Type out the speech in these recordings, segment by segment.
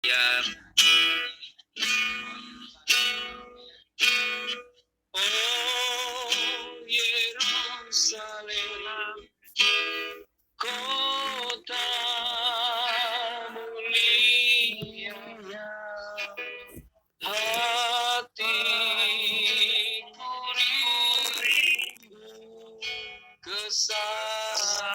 Ya. Oh Yerusalem, kota mulia, hatiku rindu ke sana.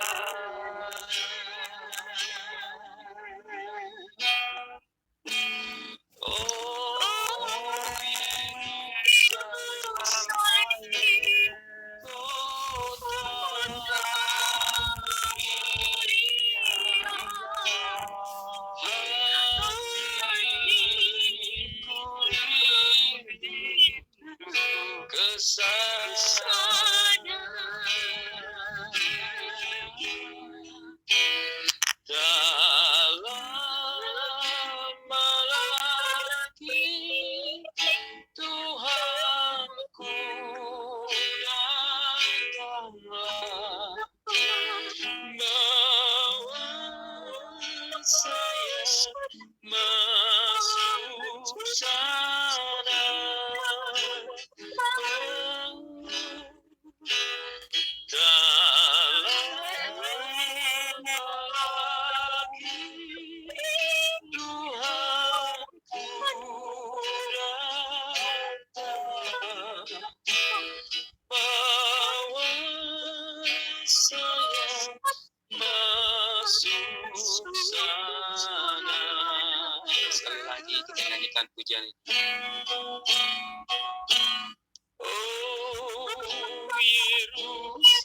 Oh Yerusalem, kota hatiku rindu ke sana. Dalam malaki Tuhanku datanglah, bawa saya masuk sana. Dalam malaki Tuhanku datanglah, bawa saya masuk sana. Sekali lagi kita nyanyikan pujian ini. Oh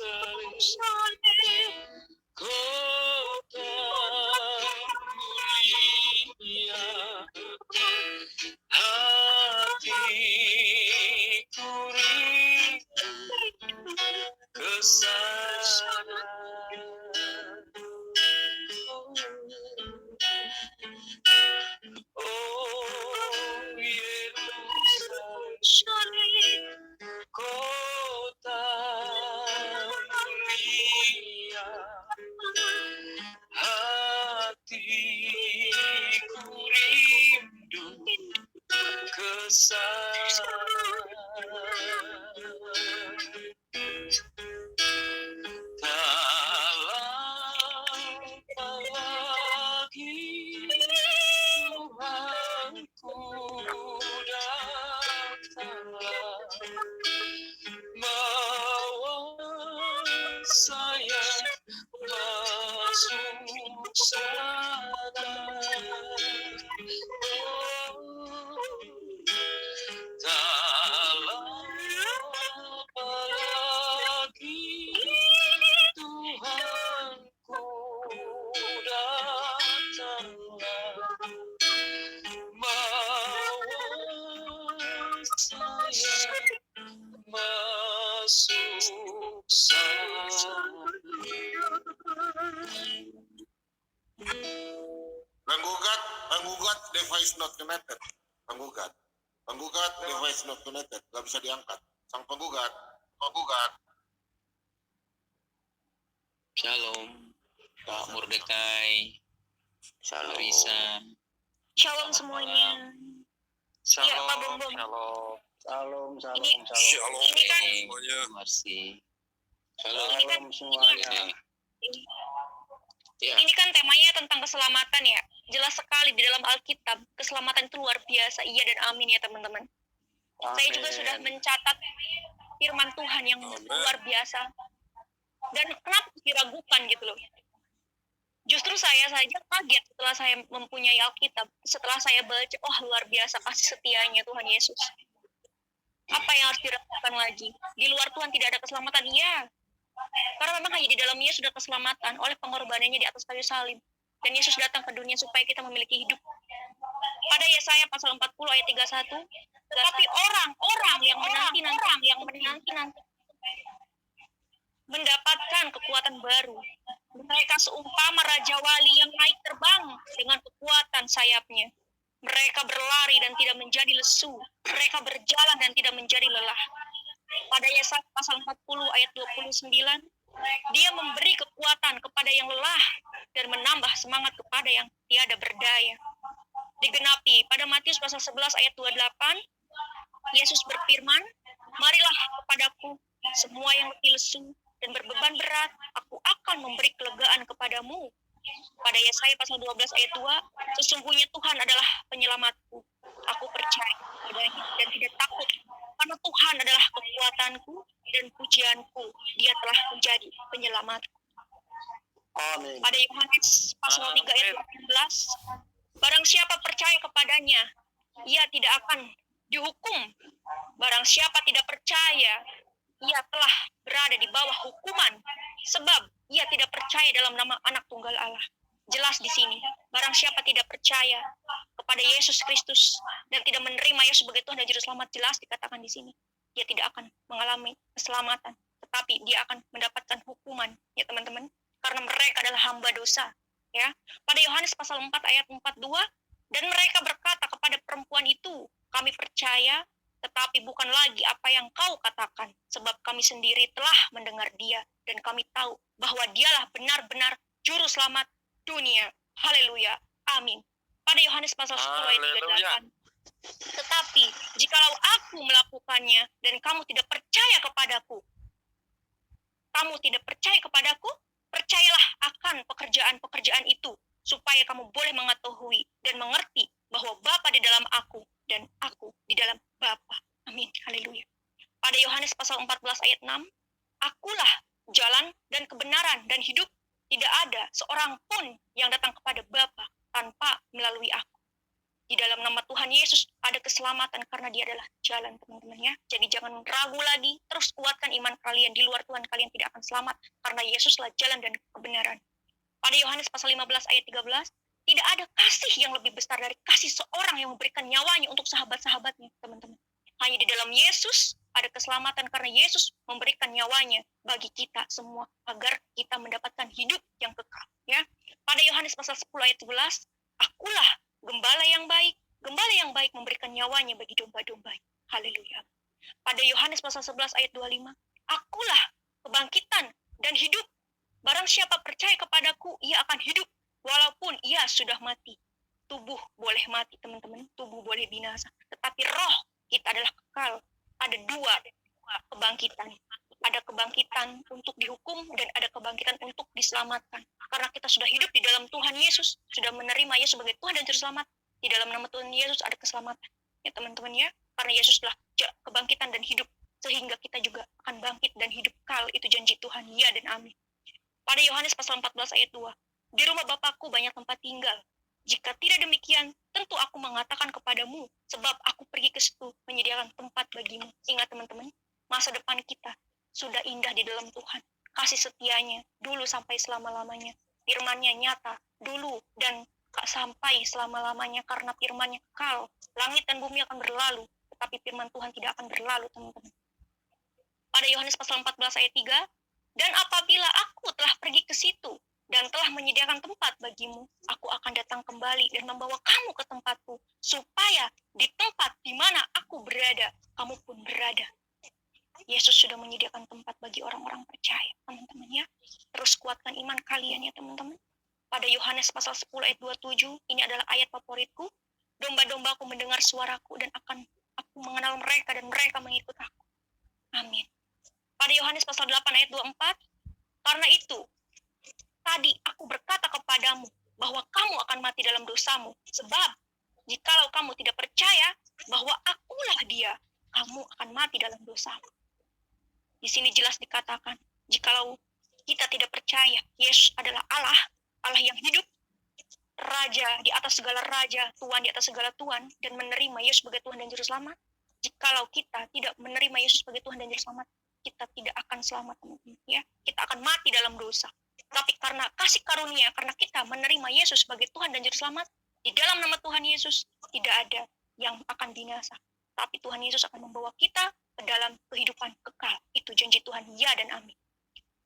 Yerusalem, kota mulia, hatiku rindu ke sana. Oh Yerusalem, kota mulia, hatiku rindu ke sana. Dalam lagi Tuhanku datanglah, bawa saya masuk sana. Dalam lagi Tuhanku datanglah, bawa saya masuk sana. Penggugat device not connected. Penggugat device not connected. Gak bisa diangkat. Sang penggugat. Shalom, Pak Mordekai, Shalom. Risa. Shalom semuanya. Shalom, Iya, Pak Bom Bom. shalom. Shalom. Ini kan Semuanya. Terima Shalom. Ini kan semuanya. Ya. Ini kan temanya tentang keselamatan ya. Jelas sekali di dalam Alkitab, keselamatan itu luar biasa. Iya dan amin ya teman-teman. Saya juga sudah mencatat firman Tuhan yang luar biasa. Dan kenapa diragukan gitu loh. Justru saya saja kaget setelah saya mempunyai Alkitab. Setelah saya baca, luar biasa kasih setianya Tuhan Yesus. Apa yang harus diragukan lagi? Di luar Tuhan tidak ada keselamatan, iya. Karena memang hanya di dalamnya sudah keselamatan oleh pengorbanannya di atas kayu salib. Dan Yesus datang ke dunia supaya kita memiliki hidup. Pada Yesaya pasal 40 ayat 31, tetapi orang-orang yang menanti mendapatkan kekuatan baru. Mereka seumpama Raja Wali yang naik terbang dengan kekuatan sayapnya. Mereka berlari dan tidak menjadi lesu. Mereka berjalan dan tidak menjadi lelah. Pada Yesaya pasal 40 ayat 29, Dia memberi kekuatan kepada yang lelah dan menambah semangat kepada yang tiada berdaya. digenapi. Pada Matius pasal 11 ayat 28, Yesus berfirman, "Marilah kepadaku semua yang letih lesu dan berbeban berat, aku akan memberi kelegaan kepadamu." Pada Yesaya pasal 12 ayat 2, "Sesungguhnya Tuhan adalah penyelamatku. Aku percaya kepadanya dan tidak takut, karena Tuhan adalah kekuatanku dan pujianku. Dia telah menjadi penyelamatku." Amin. Pada Yohanes pasal 3 ayat 18, "Barang siapa percaya kepadanya, ia tidak akan dihukum. Barang siapa tidak percaya, ia telah berada di bawah hukuman, sebab ia tidak percaya dalam nama Anak Tunggal Allah." Jelas di sini, barang siapa tidak percaya kepada Yesus Kristus dan tidak menerima Yesus sebagai Tuhan dan Juru Selamat, jelas dikatakan di sini, dia tidak akan mengalami keselamatan, tetapi dia akan mendapatkan hukuman, ya teman-teman, karena mereka adalah hamba dosa. Ya, pada Yohanes pasal 4 ayat 42, "Dan mereka berkata kepada perempuan itu, kami percaya, tetapi bukan lagi apa yang kau katakan, sebab kami sendiri telah mendengar dia, dan kami tahu bahwa dialah benar-benar Juru Selamat dunia." Haleluya. Amin. Pada Yohanes pasal 10 ayat 38, "Tetapi jikalau aku melakukannya dan kamu tidak percaya kepadaku, percayalah akan pekerjaan-pekerjaan itu, supaya kamu boleh mengetahui dan mengerti bahwa Bapa di dalam aku dan aku di dalam Bapa." Amin. Haleluya. Pada Yohanes pasal 14 ayat 6, "Akulah jalan dan kebenaran dan hidup. Tidak ada seorang pun yang datang kepada Bapa tanpa melalui aku." Di dalam nama Tuhan Yesus ada keselamatan karena dia adalah jalan, teman-teman ya. Jadi jangan ragu lagi, terus kuatkan iman kalian. Di luar Tuhan kalian tidak akan selamat, karena Yesuslah jalan dan kebenaran. Pada Yohanes pasal 15 ayat 13, "Tidak ada kasih yang lebih besar dari kasih seorang yang memberikan nyawanya untuk sahabat-sahabatnya," teman-teman. Hanya di dalam Yesus ada keselamatan karena Yesus memberikan nyawanya bagi kita semua agar kita mendapatkan hidup yang kekal. Ya, pada Yohanes pasal 10 ayat 11, "Akulah gembala yang baik. Gembala yang baik memberikan nyawanya bagi domba-domba." Haleluya. Pada Yohanes pasal 11 ayat 25, "Akulah kebangkitan dan hidup. Barang siapa percaya kepadaku, ia akan hidup walaupun ia sudah mati." Tubuh boleh mati, teman-teman. Tubuh boleh binasa. Tetapi roh kita adalah kekal. Ada dua kebangkitan. Ada kebangkitan untuk dihukum dan ada kebangkitan untuk diselamatkan. Karena kita sudah hidup di dalam Tuhan Yesus, sudah menerima Yesus sebagai Tuhan dan Juru Selamat. Di dalam nama Tuhan Yesus ada keselamatan. Ya teman-teman ya, karena Yesus telah kebangkitan dan hidup, sehingga kita juga akan bangkit dan hidup kekal. Itu janji Tuhan, ya dan amin. Pada Yohanes pasal 14 ayat 2, "Di rumah Bapakku banyak tempat tinggal. Jika tidak demikian, tentu aku mengatakan kepadamu, sebab aku pergi ke situ menyediakan tempat bagimu." Ingat teman-teman, masa depan kita sudah indah di dalam Tuhan. Kasih setianya dulu sampai selama-lamanya. Firman-Nya nyata dulu dan sampai selama-lamanya, karena firman-Nya kekal. Langit dan bumi akan berlalu, tetapi firman Tuhan tidak akan berlalu, teman-teman. Pada Yohanes pasal 14 ayat 3, "Dan apabila aku telah pergi ke situ dan telah menyediakan tempat bagimu, aku akan datang kembali dan membawa kamu ke tempatku, supaya di tempat di mana aku berada, kamu pun berada." Yesus sudah menyediakan tempat bagi orang-orang percaya, teman-teman ya. Terus kuatkan iman kalian ya teman-teman. Pada Yohanes pasal 10 ayat 27, ini adalah ayat favoritku. "Domba-dombaku mendengar suaraku dan akan aku mengenal mereka dan mereka mengikut aku." Amin. Pada Yohanes pasal 8 ayat 24, "Karena itu, tadi aku berkata kepadamu bahwa kamu akan mati dalam dosamu, sebab jikalau kamu tidak percaya bahwa akulah dia, kamu akan mati dalam dosamu." Di sini jelas dikatakan, jikalau kita tidak percaya Yesus adalah Allah, Allah yang hidup, Raja di atas segala raja, Tuhan di atas segala Tuhan, dan menerima Yesus sebagai Tuhan dan Juru Selamat. Jikalau kita tidak menerima Yesus sebagai Tuhan dan Juru Selamat, kita tidak akan selamat, teman-teman ya. Kita akan mati dalam dosa. Tapi karena kasih karunia, karena kita menerima Yesus sebagai Tuhan dan Juru Selamat, di dalam nama Tuhan Yesus tidak ada yang akan binasa. Tapi Tuhan Yesus akan membawa kita ke dalam kehidupan kekal. Itu janji Tuhan, ya dan amin.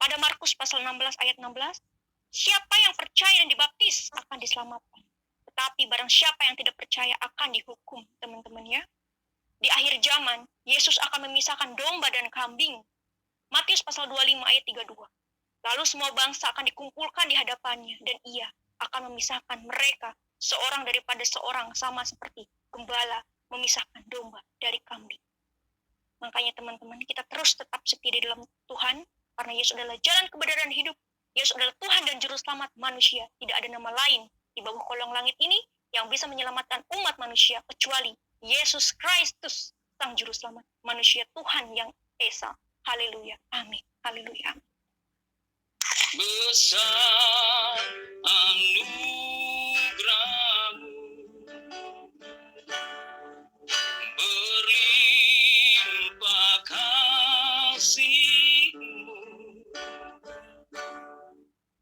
Pada Markus pasal 16 ayat 16, "Siapa yang percaya dan dibaptis akan diselamatkan. Tetapi barang siapa yang tidak percaya akan dihukum," teman-teman ya. Di akhir zaman, Yesus akan memisahkan domba dan kambing. Matius pasal 25 ayat 32. "Lalu semua bangsa akan dikumpulkan di hadapannya, dan ia akan memisahkan mereka seorang daripada seorang, sama seperti gembala memisahkan domba dari kambing. Makanya teman-teman, kita terus tetap setia di dalam Tuhan, karena Yesus adalah jalan kebenaran dan hidup. Yesus adalah Tuhan dan Juru Selamat manusia. Tidak ada nama lain di bawah kolong langit ini yang bisa menyelamatkan umat manusia kecuali Yesus Kristus, Sang Juru Selamat manusia, Tuhan yang Esa. Haleluya. Amin. Haleluya. Besar anugerahmu, berlimpah kasih-Mu,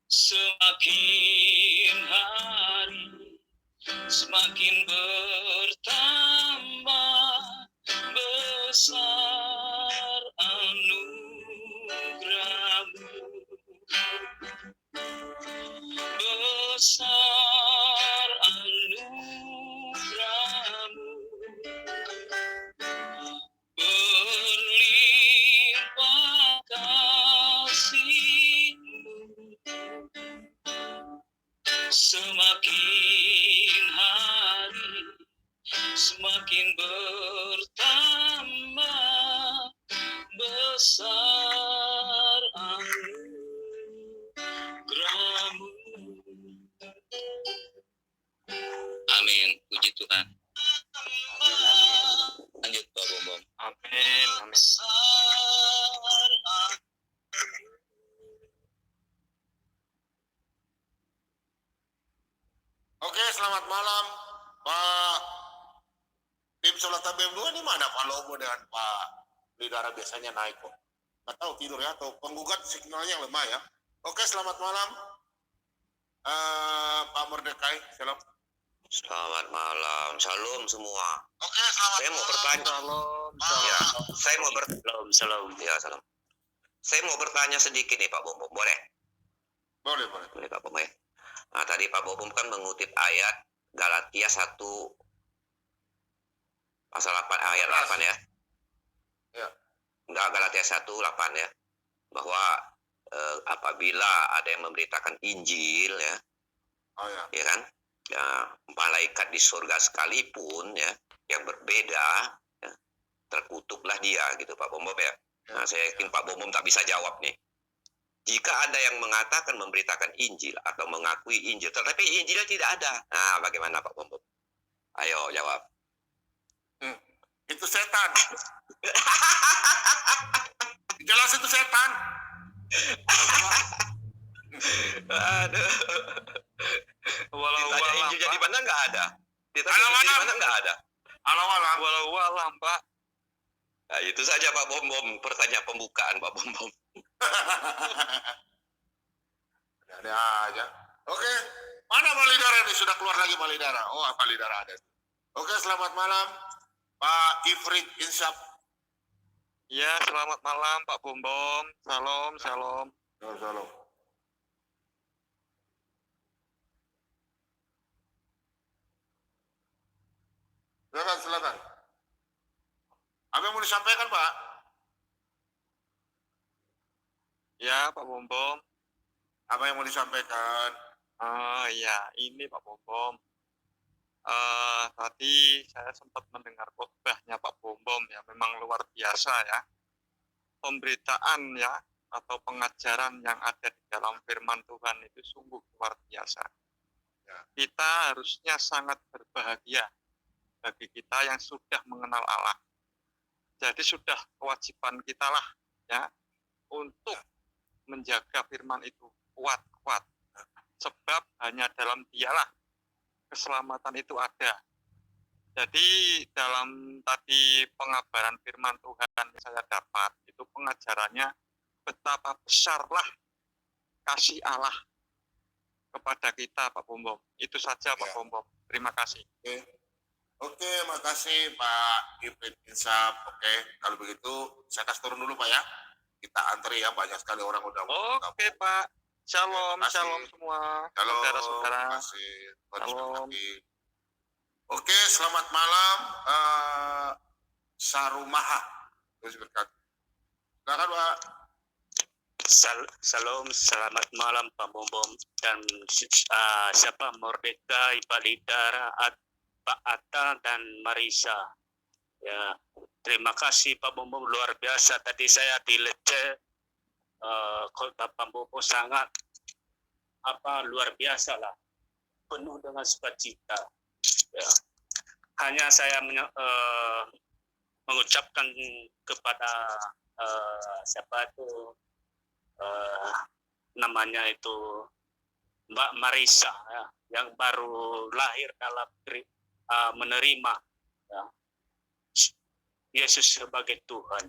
semakin hari semakin bertambah besar anugerahmu, besar anugerahmu, berlimpah kasih-Mu, semakin hari semakin bertambah besar anugerahmu. Amin, puji Tuhan. Lanjut Pak Bombom. Amin. Amin. Oke, selamat malam Pak. Tim Sholat BM 2 ini mana Pak Lobo dengan Pak Lidara biasanya naik kok. Nggak tahu tidur ya atau penggugat signalnya lemah ya. Oke, selamat malam Pak Mordekai. Shalom. Selamat malam, shalom semua. Oke, selamat Saya mau malam. bertanya. Salam. Ya, saya mau Salam. Ya, salam. Saya mau bertanya sedikit nih Pak Bom. Boleh? Boleh. Boleh Pak Bom ya. Nah, tadi Pak Bom kan mengutip ayat Galatia 1 pasal 8 ayat 8 ya. Ya. Enggak, Galatia 1:8 ya. Bahwa apabila ada yang memberitakan Injil ya, Oh ya. ya kan? Ya, malaikat di surga sekalipun ya yang berbeda ya, terkutuklah dia gitu Pak Bom ya. Nah, saya yakin Pak Bom tak bisa jawab nih. Jika ada yang mengatakan memberitakan Injil atau mengakui Injil, tetapi Injilnya tidak ada. Nah, bagaimana Pak Bom? Ayo jawab. Itu setan. Jelas itu setan. Aduh. Ditanya Injilnya di mana nggak ada. Ditanya Injil di mana nggak ada. Alam-alam. Walau Pak. Nah, itu saja Pak Bom. Pertanyaan pembukaan Pak Bom. Ada aja. Oke. Mana Malidara ini? Sudah keluar lagi Malidara. Oh, Malidara ada. Oke, selamat malam Pak Ifrit Insaf. Ya, selamat malam Pak Bombom. Salam. Salam. Silakan. Apa yang mau disampaikan, Pak? Ya, Pak Bombom. Apa yang mau disampaikan? Ya, ini Pak Bombom. Tadi saya sempat mendengar khotbahnya Pak Bombom ya, memang luar biasa ya. Pemberitaan ya, atau pengajaran yang ada di dalam firman Tuhan itu sungguh luar biasa. Ya. Kita harusnya sangat berbahagia bagi kita yang sudah mengenal Allah. Jadi sudah kewajiban kita lah ya untuk menjaga firman itu kuat-kuat. Sebab hanya dalam Dialah keselamatan itu ada. Jadi dalam tadi pengabaran firman Tuhan yang saya dapat, itu pengajarannya betapa besarlah kasih Allah kepada kita Pak Bombom. Itu saja Pak Bombom. Terima kasih. Oke, makasih Pak Ifrit Insaf. Oke, kalau begitu saya kasih turun dulu Pak ya. Kita antri ya, banyak sekali orang udah mau Oke Pak. Shalom, Terima kasih. shalom semua. Halo, Saudara-saudara. terima kasih. Tuhan Shalom. memberkati. Oke, selamat malam Sarumaha. Terus berkati. Silakan Pak. Salam, selamat malam Pak Bombom dan siapa Mordeka, Pak Lidara, Pak Atta dan Marisa. Ya, terima kasih Pak Bombom, luar biasa. Tadi saya di Lecce, Pak Bombom sangat luar biasa lah, penuh dengan sukacita. Ya. Hanya saya mengucapkan kepada siapa itu namanya itu Mbak Marisa ya, yang baru lahir dalam menerima ya, Yesus sebagai Tuhan.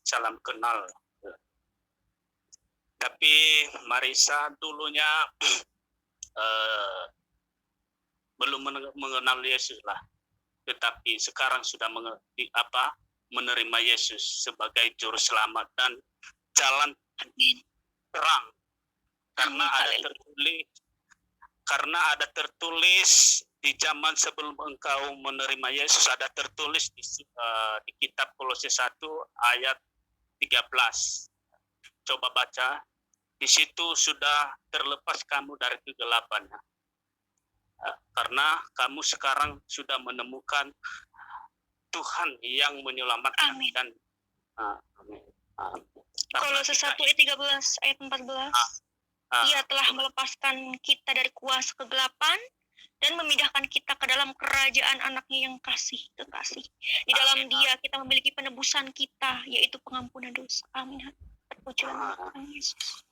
Salam kenal. Ya. Tapi Marisa dulunya belum mengenal Yesus lah, tetapi sekarang sudah menerima Yesus sebagai juru selamat dan jalan terang karena ada tertulis di zaman sebelum engkau menerima Yesus, ada tertulis di kitab Kolose 1 ayat 13. Coba baca, di situ sudah terlepas kamu dari kegelapan, karena kamu sekarang sudah menemukan Tuhan yang menyelamatkan. Amin. Dan amin. Kolose 1 ayat 13 ayat 14. Ia telah melepaskan kita dari kuasa kegelapan dan memindahkan kita ke dalam kerajaan anaknya yang kekasih. Di dalam Dia kita memiliki penebusan kita, yaitu pengampunan dosa. Amin. Terpujilah Tuhan Yesus.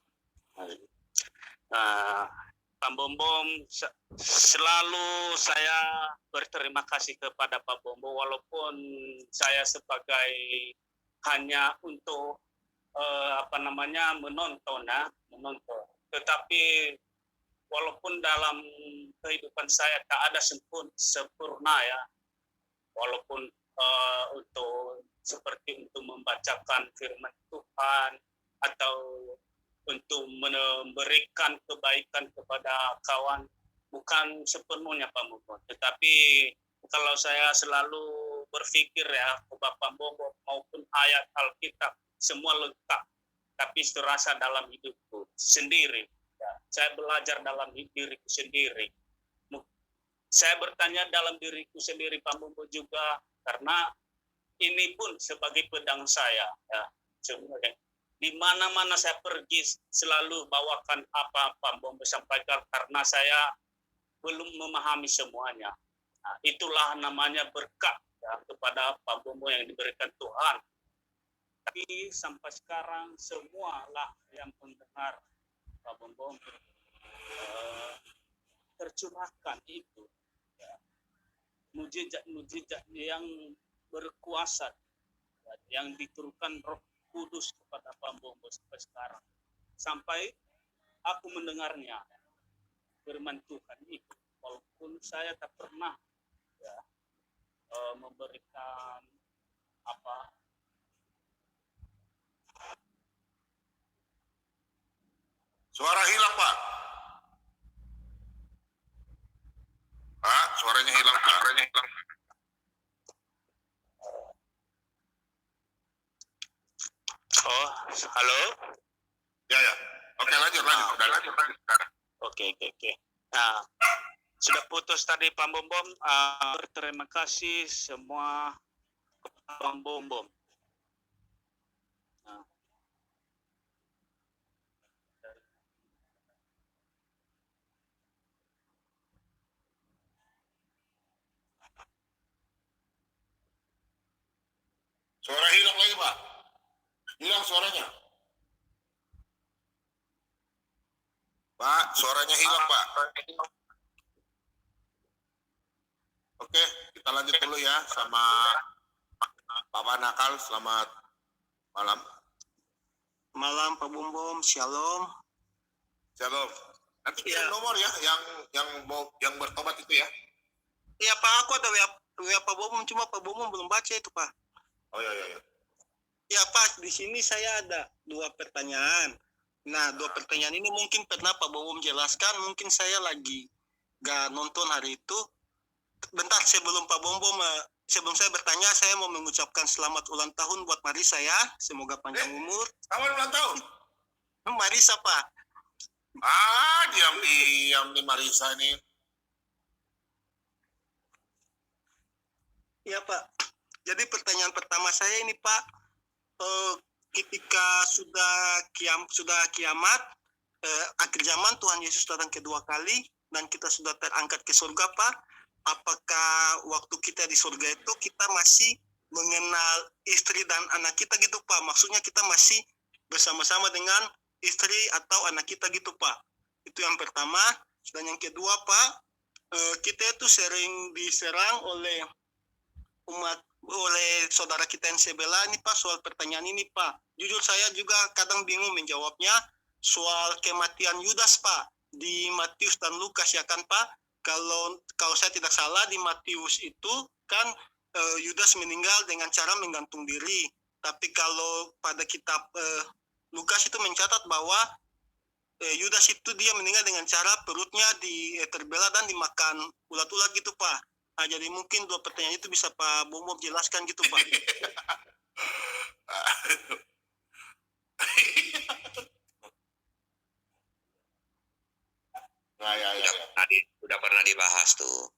Pak Bombom, selalu saya berterima kasih kepada Pak Bombom, walaupun saya sebagai hanya untuk menonton, tetapi walaupun dalam kehidupan saya tak ada sempurna ya, walaupun untuk membacakan firman Tuhan atau untuk memberikan kebaikan kepada kawan, bukan sepenuhnya Pak Bombom, tetapi kalau saya selalu berpikir ya, Bapak Bombom maupun ayat Alkitab semua lengkap, tapi terasa dalam hidupku sendiri. Ya, saya belajar dalam diriku sendiri. Saya bertanya dalam diriku sendiri, Pak Bombom juga, karena ini pun sebagai pedang saya. Ya, sebenarnya di mana-mana saya pergi selalu bawakan apa Pak Bombom sampaikan, karena saya belum memahami semuanya. Nah, itulah namanya berkat ya, kepada Pak Bombom yang diberikan Tuhan. Tapi sampai sekarang semualah yang mendengar Pak Bombom tercurahkan itu ya, mujizat yang berkuasa ya, yang diturunkan Roh Kudus kepada Pak Bombom sampai sekarang, sampai aku mendengarnya firman Tuhan itu, walaupun saya tak pernah ya, memberikan Suara hilang, Pak. Pak, suaranya hilang, Pak. Oh, halo? Ya. Oke, lanjut. Oke. Nah, sudah putus tadi Pak Bombom. Terima kasih semua Pak Bombom. Nah. Suara hilang lagi, Pak. Hilang suaranya. Pak, suaranya hilang, Pak. Oke, kita lanjut dulu ya sama Bapak Nakal. Selamat malam. Malam Pak Bombom, shalom. Shalom. Nanti kirim nomor ya, yang bertobat itu ya. Iya Pak, aku ada WA Pak Bombom, cuma Pak Bombom belum baca itu Pak. Oh iya. Ya Pak, di sini saya ada 2 pertanyaan. Nah, 2 pertanyaan ini mungkin pernah Pak Bombom jelaskan, mungkin saya lagi gak nonton hari itu. Bentar, sebelum saya bertanya, saya mau mengucapkan selamat ulang tahun buat Marisa ya. Semoga panjang umur. Selamat ulang tahun. Marisa, Pak. Diam di Marisa ini. Iya, Pak. Jadi pertanyaan pertama saya ini, Pak, ketika sudah kiamat, akhir zaman Tuhan Yesus datang kedua kali dan kita sudah terangkat ke surga, Pak. Apakah waktu kita di surga itu kita masih mengenal istri dan anak kita gitu, Pak? Maksudnya kita masih bersama-sama dengan istri atau anak kita gitu, Pak. Itu yang pertama. Dan yang kedua, Pak, kita itu sering diserang oleh saudara kita yang sebelah ini, Pak, soal pertanyaan ini, Pak. Jujur saya juga kadang bingung menjawabnya soal kematian Yudas, Pak, di Matius dan Lukas, ya kan, Pak? Kalau saya tidak salah di Matius itu kan Yudas meninggal dengan cara menggantung diri. Tapi kalau pada kitab Lukas itu mencatat bahwa Yudas itu dia meninggal dengan cara perutnya terbelah dan dimakan ulat-ulat gitu, Pak. Nah, jadi mungkin dua pertanyaan itu bisa Pak Bomo jelaskan gitu, Pak. Udah pernah dibahas tuh.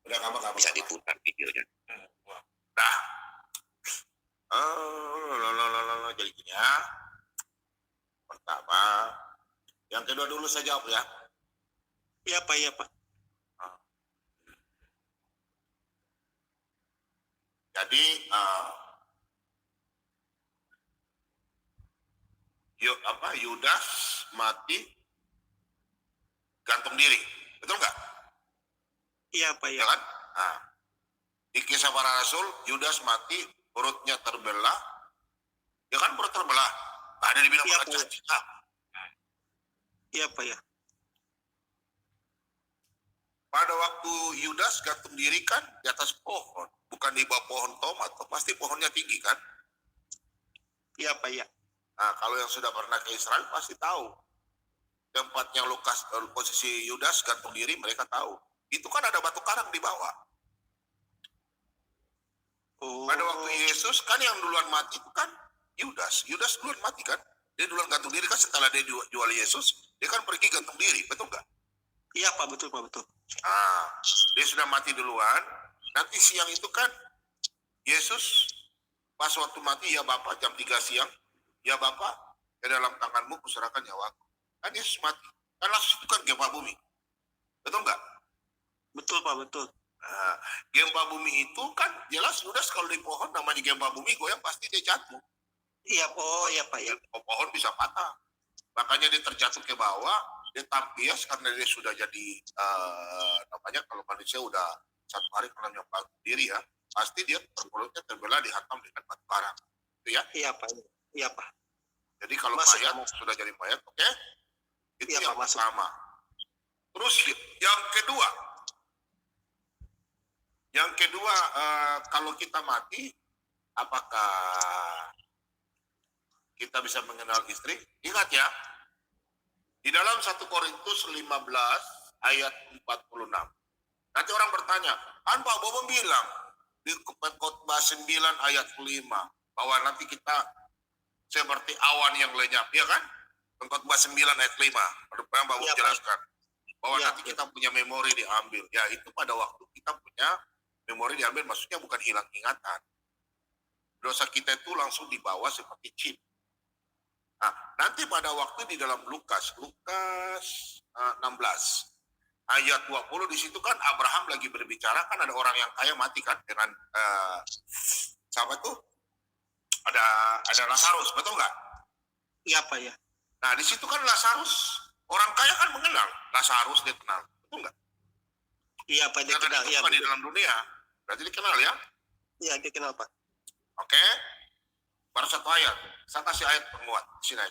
Udah kamu Bisa diputar videonya. Nah. Jadi gini ya. Pertama, yang kedua dulu saya jawab ya. Iya, Pak, iya, Pak. Jadi Yudas mati gantung diri, betul nggak? Iya, Pak, iya. Ya kan? Nah, di Kisah Para Rasul, Yudas mati, perutnya terbelah, ya kan, perut terbelah, ada dibilang Iya, makan Pak. cacing. Iya, Pak, ya. Pada waktu Yudas gantung diri kan di atas pohon, bukan di bawah pohon tomat, pasti pohonnya tinggi kan? Iya, Pak, ya. Nah, kalau yang sudah pernah ke Israel pasti tahu tempatnya posisi Yudas gantung diri, mereka tahu. Itu kan ada batu karang di bawah. Oh. Pada waktu Yesus kan yang duluan mati itu kan Yudas. Yudas duluan mati kan? Dia duluan gantung diri kan, setelah dia jual Yesus, dia kan pergi gantung diri, betul nggak? Iya, Pak, betul, Pak, betul. Ah, dia sudah mati duluan. Nanti siang itu kan Yesus pas waktu mati, ya Bapa, jam 3 siang, ya Bapa, ke dalam tanganmu kuserahkan nyawaku. Kan Yesus mati. Kan langsung itu kan gempa bumi. Betul nggak? Betul, Pak, betul. Nah, gempa bumi itu kan jelas Yudas kalau di pohon namanya gempa bumi goyang pasti dia jatuh. Iya, oh iya, Pak, ya. Pohon bisa patah. Makanya dia terjatuh ke bawah, dia tampias karena dia sudah jadi namanya kalau manusia udah satu hari kalau nyoba diri ya, pasti dia perutnya terbelah dihantam dengan batu karang. Itu ya? Iya, Pak. Iya, Pak. Jadi kalau Masuk, mayat Pak. sudah jadi mayat, oke? Itu Iya, yang Pak, masuk. pertama. Terus yang kedua, kalau kita mati, apakah kita bisa mengenal istri? Ingat ya, di dalam 1 Korintus 15 ayat 46. Nanti orang bertanya, kan Pak Bobo bilang di Khotbah 9 ayat 5 bahwa nanti kita seperti awan yang lenyap, ya kan? Khotbah 9 ayat 5. Yang Bapak Ya, jelaskan bahwa ya, nanti kita punya memori diambil. Ya, itu pada waktu kita punya memori diambil, maksudnya bukan hilang ingatan. Dosa kita itu langsung dibawa seperti chip. Nah, nanti pada waktu di dalam Lukas 16 ayat 20, di situ kan Abraham lagi berbicara, kan ada orang yang kaya mati kan dengan siapa tuh? Ada Lazarus, betul nggak? Iya, Pak, ya. Nah, di situ kan Lazarus, orang kaya kan mengenal Lazarus, dia kenal, betul nggak? Iya, Pak, dia Karena kenal. itu Iya, bukan di dalam dunia, berarti dikenal ya? iya, dia kenal, Pak. Oke, baru satu ayat. Saya kasih ayat penguat di sini.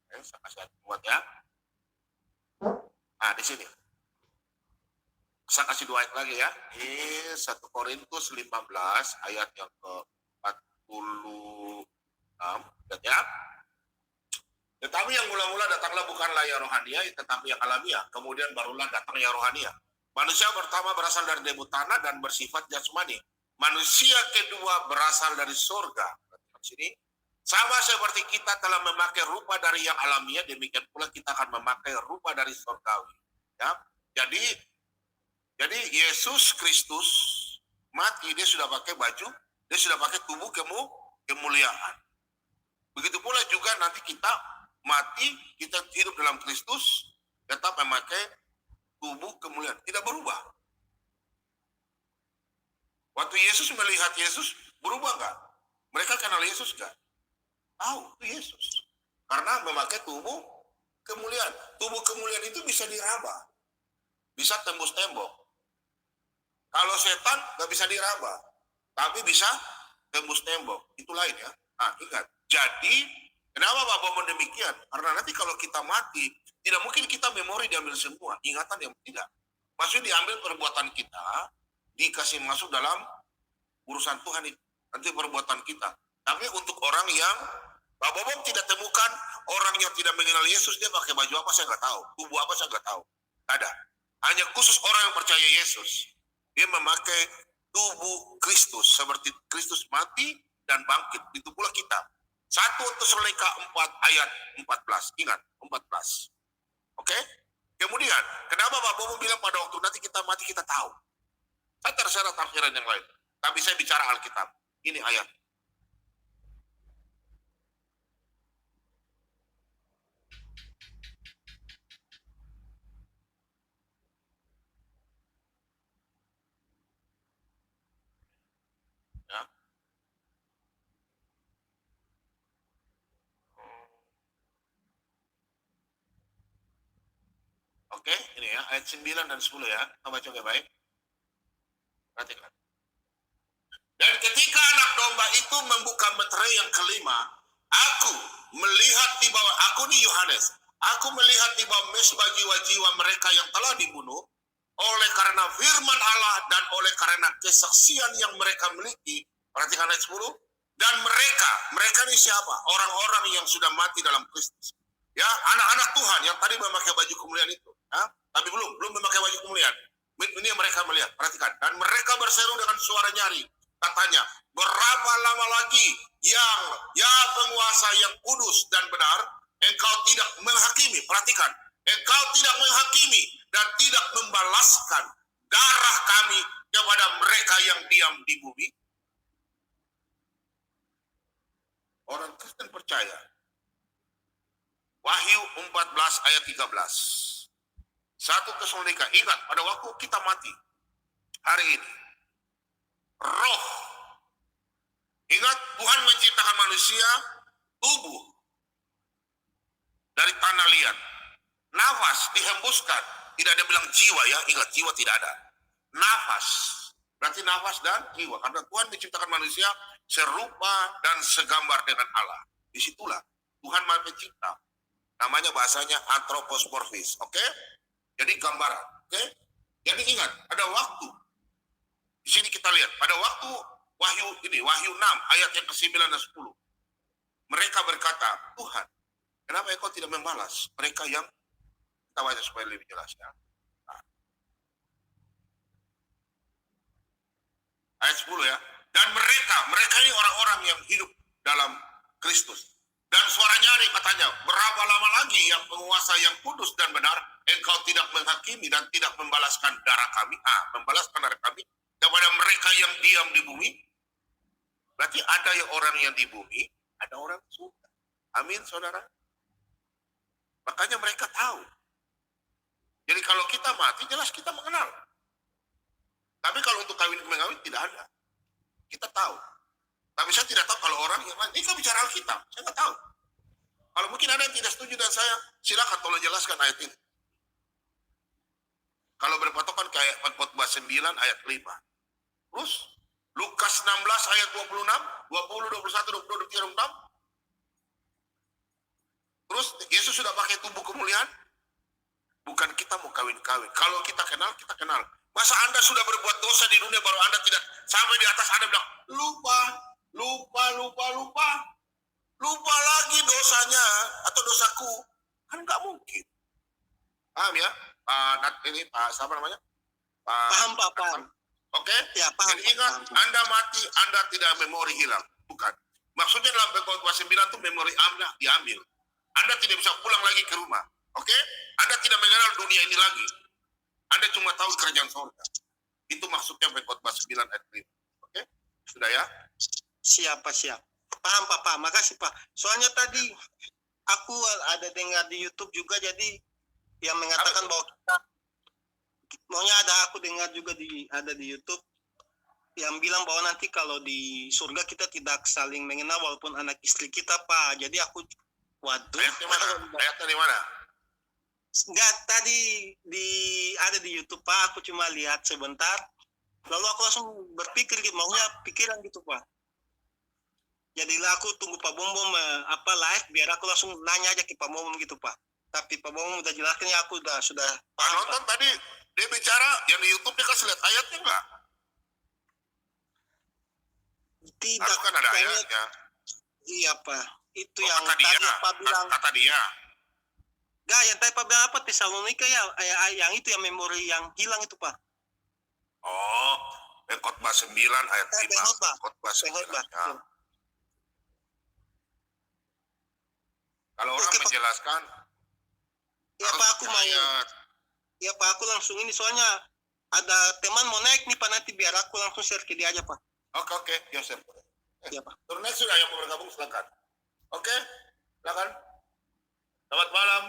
Oke, saya kasih ayat penguat ya. Nah, di sini. Saya kasih 2 ayat lagi ya. Ini 1 Korintus 15 ayat yang ke-46. Lihat ya. Tetapi yang mula-mula datanglah bukanlah yang rohania, tetapi yang alamiah. Kemudian barulah datang yang rohania. Manusia pertama berasal dari debu tanah dan bersifat jasmani. Manusia kedua berasal dari surga. Di sini Sama seperti kita telah memakai rupa dari yang alamiah, demikian pula kita akan memakai rupa dari surgawi. Ya, jadi Yesus Kristus mati, dia sudah pakai baju, dia sudah pakai tubuh kemuliaan. Begitu pula juga nanti kita mati, kita hidup dalam Kristus, tetap memakai tubuh kemuliaan, tidak berubah. Waktu Yesus melihat Yesus, berubah nggak? Mereka kenal Yesus nggak? Tahu itu Yesus. Karena memakai tubuh kemuliaan. Tubuh kemuliaan itu bisa diraba, bisa tembus tembok. Kalau setan nggak bisa diraba, tapi bisa tembus tembok. Itu lain ya. Nah, ingat. Jadi, kenapa Pak Bomo demikian? Karena nanti kalau kita mati, tidak mungkin kita memori diambil semua, ingatan yang tidak. Maksudnya diambil perbuatan kita, dikasih masuk dalam urusan Tuhan itu. Nanti perbuatan kita. Tapi untuk orang yang Pak Bobo tidak temukan orang yang tidak mengenal Yesus, dia pakai baju apa saya nggak tahu, tubuh apa saya nggak tahu. Tidak ada. Hanya khusus orang yang percaya Yesus. Dia memakai tubuh Kristus seperti Kristus mati dan bangkit. Itu pula kita. 1 Tesalonika 4 ayat 14. Ingat, 14. Oke? Kemudian, kenapa Pak Bobo bilang pada waktu nanti kita mati kita tahu? Saya terserah tafsiran yang lain. Tapi saya bicara Alkitab. Ini ayat. Ya. Oke, ini ya, ayat 9 dan 10 ya. Kita baca baik. Perhatikan. Dan ketika anak domba itu membuka meterai yang kelima, aku melihat di bawah, aku nih Yohanes, aku melihat di bawah mesbah jiwa-jiwa mereka yang telah dibunuh, oleh karena firman Allah dan oleh karena kesaksian yang mereka miliki. Perhatikan ayat 10. Dan mereka ini siapa? Orang-orang yang sudah mati dalam Kristus. Ya, anak-anak Tuhan yang tadi memakai baju kemuliaan itu. Ya, tapi belum memakai baju kemuliaan. Ini yang mereka melihat. Perhatikan. Dan mereka berseru dengan suara nyaring. Katanya, berapa lama lagi yang penguasa yang kudus dan benar, engkau tidak menghakimi. Perhatikan. Engkau tidak menghakimi dan tidak membalaskan darah kami kepada mereka yang diam di bumi. Orang Kristen percaya. Wahyu 14 ayat 13. 1 Tesalonika, ingat pada waktu kita mati hari ini, roh, ingat Tuhan menciptakan manusia tubuh dari tanah liat, nafas dihembuskan, tidak ada bilang jiwa ya, ingat jiwa tidak ada, nafas, berarti nafas dan jiwa, karena Tuhan menciptakan manusia serupa dan segambar dengan Allah. Disitulah Tuhan Maha Pencipta, namanya bahasanya anthropomorphis, oke? Jadi gambaran, oke? Jadi ingat, ada waktu. Di sini kita lihat, pada waktu Wahyu 6 ayat yang ke-9 dan 10. Mereka berkata, Tuhan, kenapa engkau tidak membalas mereka yang, kita baca supaya lebih jelas ya. Nah. Ayat 10 ya. Dan mereka ini orang-orang yang hidup dalam Kristus. Dan suara nyaring katanya, berapa lama lagi yang penguasa yang kudus dan benar, engkau tidak menghakimi dan tidak membalaskan darah kami, membalaskan darah kami kepada mereka yang diam di bumi. Berarti ada yang orang yang di bumi, ada orang yang surga. Amin, saudara. Makanya mereka tahu. Jadi kalau kita mati, jelas kita mengenal. Tapi kalau untuk kawin-mengawin tidak ada. Kita tahu. Tapi saya tidak tahu kalau orang yang lain. Ini kan bicara Alkitab, saya nggak tahu. Kalau mungkin ada yang tidak setuju dan saya, silakan tolong jelaskan ayat ini. Kalau berpatokan ke ayat 49 ayat 5. Terus Lukas 16 ayat 26, 20, 21, 22, 23, 26. Terus Yesus sudah pakai tubuh kemuliaan. Bukan kita mau kawin-kawin. Kalau kita kenal, kita kenal. Masa Anda sudah berbuat dosa di dunia baru Anda tidak sampai di atas Anda bilang, lupa lagi dosanya atau dosaku. Kan nggak mungkin. Paham ya? Pak, siapa namanya? Paham, Pak, paham. Oke? Ya, paham. Jadi ingat, Anda mati, Anda tidak memori hilang. Bukan. Maksudnya dalam pengkhotbah 9 itu memori Anda diambil. Anda tidak bisa pulang lagi ke rumah. Oke? Anda tidak mengenal dunia ini lagi. Anda cuma tahu kerajaan surga. Itu maksudnya pengkhotbah 9 ayat 5. Oke? Sudah ya? Siap. Paham Pak. Makasih Pak. Soalnya tadi aku ada dengar di YouTube juga, jadi yang mengatakan bahwa kita, maunya aku dengar juga ada di YouTube yang bilang bahwa nanti kalau di surga kita tidak saling mengenal walaupun anak istri kita Pak. Jadi aku waduh. Ayatnya di mana? Enggak, tadi ada di YouTube Pak. Aku cuma lihat sebentar. Lalu aku langsung berpikir gitu, maunya pikiran gitu Pak. Jadilah aku tunggu Pak Bombom live biar aku langsung nanya aja ke Pak Bombom gitu Pak. Tapi Pak Bombom udah jelaskan ya, aku sudah Pak paham nonton Pak. tadi dia bicara yang di YouTube dia kasih lihat ayatnya enggak? Tidak. Harus kan ada ayatnya. Iya Pak. Itu Oh, yang kata dia, tadi Pak bilang. kata dia. Enggak, yang tadi Pak bilang apa? Tesalonika ya, yang itu yang memori yang hilang itu Pak. Oh, pengkhotbah 9 ayat 5. Pengkhotbah 9. Pengkhotbah. Ya. Kalau orang Oke, Pak. menjelaskan, Ya harus Pak, aku mau. ayat. Ya Pak, aku langsung ini soalnya ada teman mau naik nih Pak, nanti biar aku langsung share ke dia aja Pak. Oke, Yosef. Ya Pak. Turun naik sudah yang mau bergabung silakan. Oke, silakan. Selamat malam.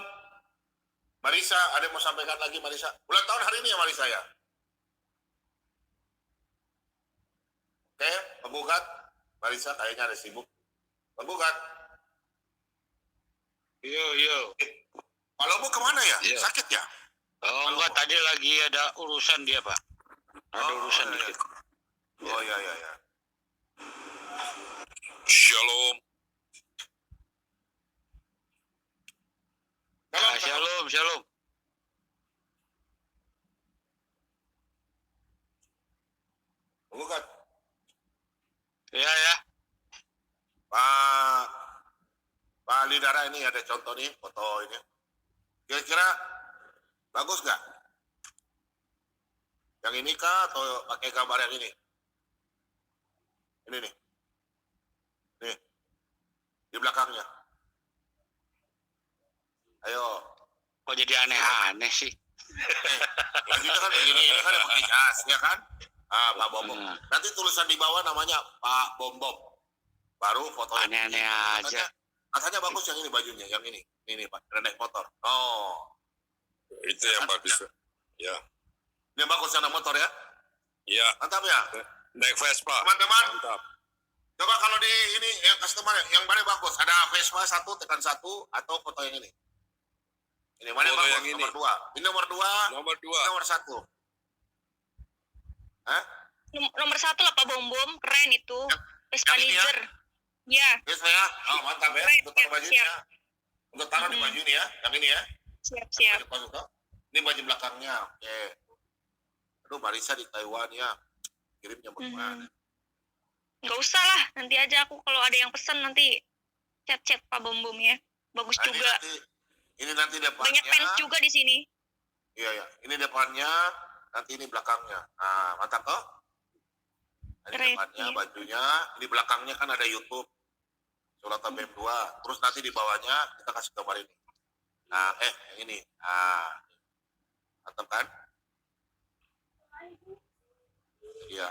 Marisa, ada yang mau sampaikan lagi Marisa? Ulang tahun hari ini ya Marisa ya? Oke, penggugat. Marisa kayaknya ada sibuk. Penggugat. Yo. Pak Lobo kemana ya? Iya. Sakit ya? Oh enggak, tadi lagi ada urusan dia Pak. Ada urusan iya. dikit. Oh ya. Shalom. Shalom. Shalom. Penggugat. Ya. Pak Lidara ini ada contoh nih foto ini. Kira-kira bagus nggak? Yang ini kah atau pakai gambar yang ini? Ini nih. Nih. Di belakangnya. Ayo. Kok jadi aneh-aneh sih? Bajunya kan begini, ini kan pakai jas, ya kan? Pak Bombom. Nanti tulisan di bawah namanya Pak Bombom. Baru foto Aneh-aneh aja. Katanya bagus yang ini bajunya, yang ini. Ini Pak, naik motor. Oh. Itu yang bagus. Ya. Ini bagus yang naik motor ya? Ya. Mantap ya? Naik Vespa. Teman-teman, Mantap. coba kalau di ini yang customer yang mana bagus? Ada Vespa 1 tekan 1 atau foto yang ini? Ini mana Foto bagus? yang ini. Nomor 2. Ini nomor 2. Nomor 2. Nomor 1. Hah? Nomor 1 lah Pak Bombom, keren itu. Vespa yang ini ya? Niger. Ya, Vespa ya? Oh mantap ya. Baik, Untuk taruh siap, bajunya. siap. Untuk taruh di baju ini ya. Yang ini ya. siap. Baju masuk, toh? Ini baju belakangnya. Oke. Aduh Marisa di Taiwan ya. Kirimnya bagaimana? Nggak usah lah, nanti aja aku kalau ada yang pesan nanti chat Pak Bombom ya. Bagus Nah, juga. ini nanti depannya. Banyak fans juga di sini. Iya. Ini depannya, nanti ini belakangnya. Nah, mantap toh? Ini Keren, depannya, iya. bajunya. Ini belakangnya kan ada YouTube. Sulata BEM 2. Terus nanti di bawahnya kita kasih gambar ini. Nah, yang ini. Nah, mantap kan? Iya.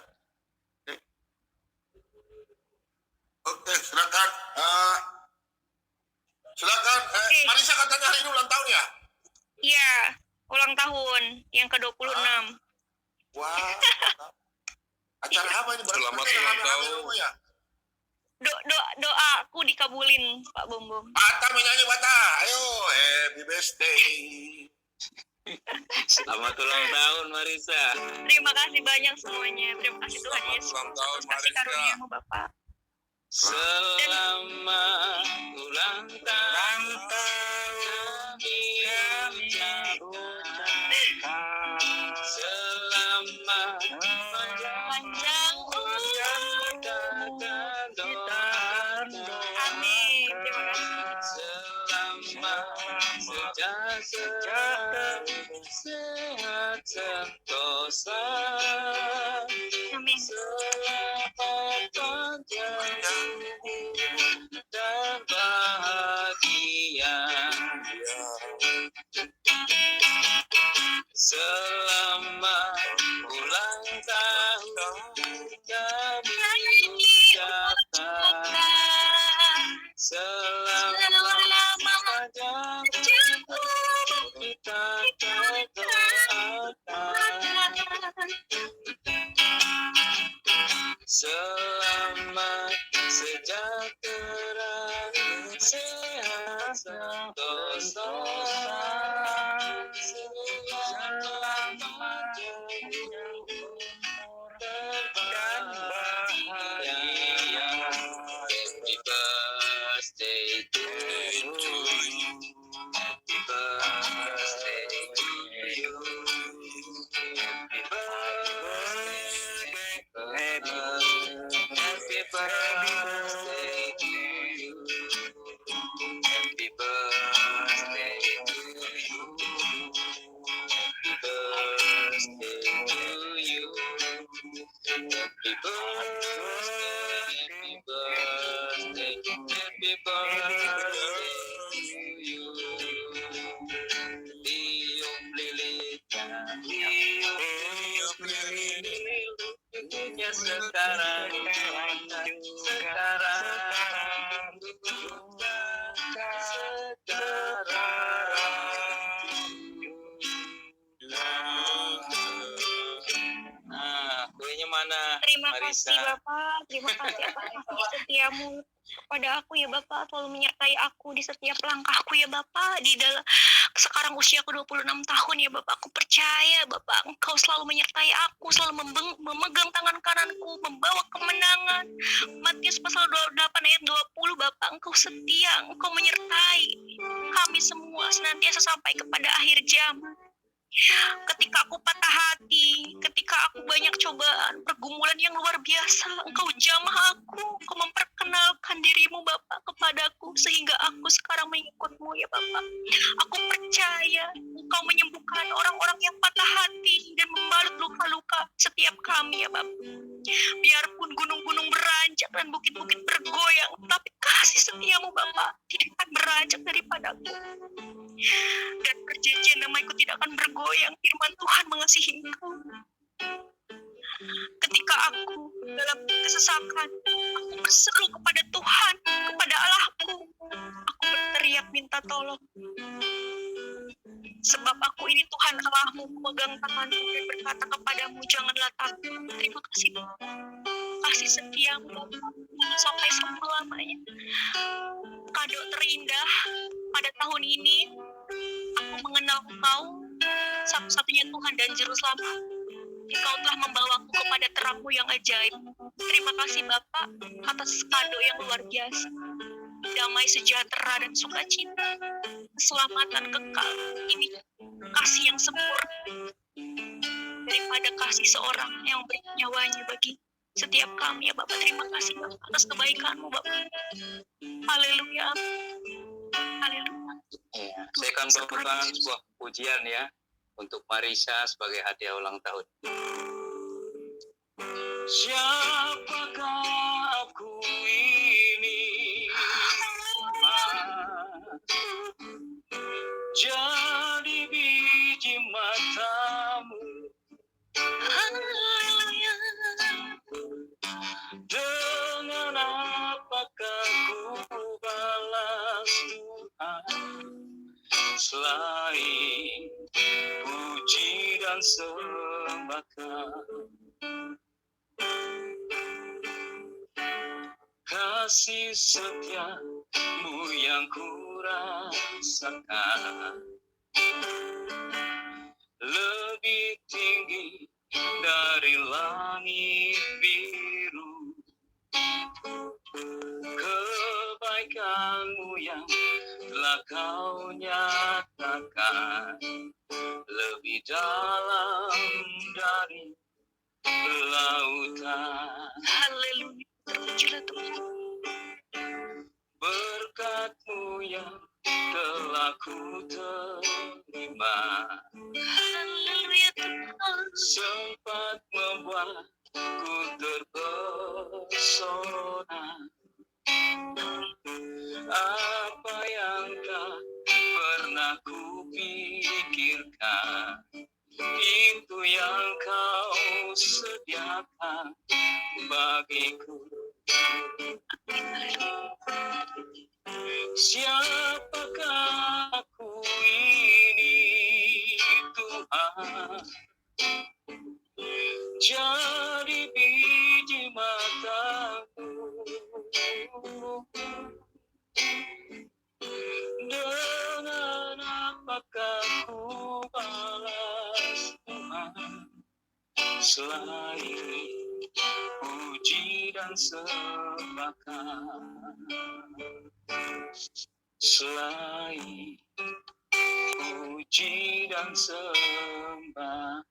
Oke, silakan. Silakan. Oke. Marisa katanya hari ini ulang tahun ya? Iya, ulang tahun yang ke-26. Wah, mantap. Acara apa ini? Selamat Berarti ulang rame-rame tahun. semua ya? Doaku dikabulin Pak Bombom. Bata menyanyi Bata. Ayo, happy birthday. Selamat ulang tahun Marisa. Terima kasih banyak semuanya. Terima kasih Tuhan Selamat Yesus ulang tahun, atas kasih Marisa. karunia-Mu Bapak. Selamat ulang tahun. Selamat Panjang umur. Amin. Terima kasih. Selamat sejahtera, sehat sentosa. Amin. Selamat panjang umur. kami ucapkan selamat pajak kita doakan selamat sejahtera sehat sentosa selamat dan bahagia. Happy birthday to you. Happy birthday to you. Happy birthday. Happy birthday to you. Happy birthday to you. Happy birthday to you. Happy birthday, happy birthday to you. Tiup lilinnya, tiup lilinnya sekarang, Nah, kuenya mana? Terima Marisa. kasih Bapak, terima kasih atas kasih setiamu kepada aku ya Bapak, selalu menyertai aku di setiap langkahku ya Bapak. Di dalam sekarang usiaku 26 tahun ya Bapak, aku percaya Bapak Engkau selalu menyertai aku, selalu memegang tangan kananku, membawa kemenangan. Matius pasal 28 ayat 20 Bapak, Engkau setia, Engkau menyertai kami semua senantiasa sampai kepada akhir zaman. Ketika aku patah hati, ketika aku banyak cobaan, pergumulan yang luar biasa, Engkau jamah aku, Engkau memperkenalkan dirimu Bapak kepadaku, sehingga aku sekarang mengikutmu ya Bapak. Aku percaya Engkau menyembuhkan orang-orang yang patah hati dan membalut luka-luka setiap kami ya Bapak. Biarpun gunung-gunung beranjak dan bukit-bukit bergoyang, tapi kasih setiamu Bapak tidak akan beranjak daripadaku. Dan perjanjian damaiku tidak akan bergoyang, firman Tuhan mengasihi engkau. Ketika aku dalam kesesakan, aku berseru kepada Tuhan, kepada Allahku. Aku berteriak minta tolong. Sebab aku ini Tuhan Allahmu, memegang tanganmu dan berkata kepadamu, janganlah takut. Terima kasih Bapak. Kasih setiamu Bapak sampai selama-lamanya. Kado terindah pada tahun ini, aku mengenal Engkau, satu-satunya Tuhan dan Juru Selamat. Engkau telah membawaku kepada terang-Mu yang ajaib. Terima kasih Bapak atas kado yang luar biasa. Damai sejahtera dan sukacita, keselamatan kekal, ini kasih yang sempurna daripada kasih seorang yang beri nyawanya bagi setiap kami ya Bapak. Terima kasih Bapak atas kebaikan-Mu Bapak. Haleluya. Haleluya. Ya, saya akan bawakan sebuah pujian ya untuk Marisa sebagai hadiah ulang tahun. Siapakah aku ini? Jadi biji matamu. Dengan apakah ku balas Tuhan selain puji dan sembahkan? Kasih setiamu yang ku rasakan lebih tinggi dari langit biru. Kebaikan-Mu yang telah Kau nyatakan lebih dalam dari lautan. Haleluya. Terpujilah Tuhan. Berkat-Mu yang telah ku terima, Haleluya Tuhan. sempat membuatku terpesona. Apa yang tak pernah ku pikirkan, pintu yang kau sediakan bagiku. Siapakah aku ini, Tuhan? Jadi biji matamu, dengan apakah ku balas Tuhan selain puji dan sembahkan, selain puji dan sembahkan.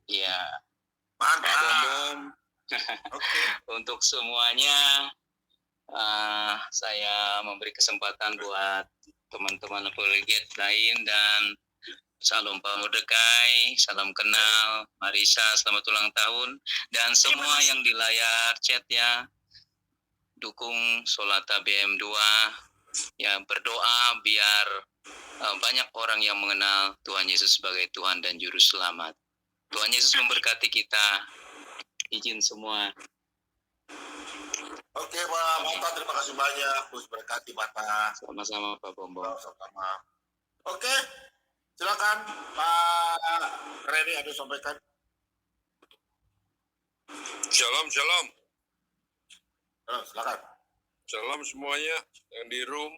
Ya, Pak Mantap. Bom, Oke. untuk semuanya saya memberi kesempatan buat teman-teman Apologet lain dan salam Pak Mordekai, salam kenal, Marisa selamat ulang tahun, dan semua yang di layar chat ya, dukung Solata BM2 ya, berdoa biar banyak orang yang mengenal Tuhan Yesus sebagai Tuhan dan Juru Selamat. Tuhan Yesus memberkati kita. Izin semua. Oke Pak Mata, terima kasih banyak. Terus berkati Mata. Sama-sama Pak Bombo. Sama-sama. Oke, silakan Pak Reni ada sampaikan. Shalom, shalom. Silakan. Shalom semuanya yang di room.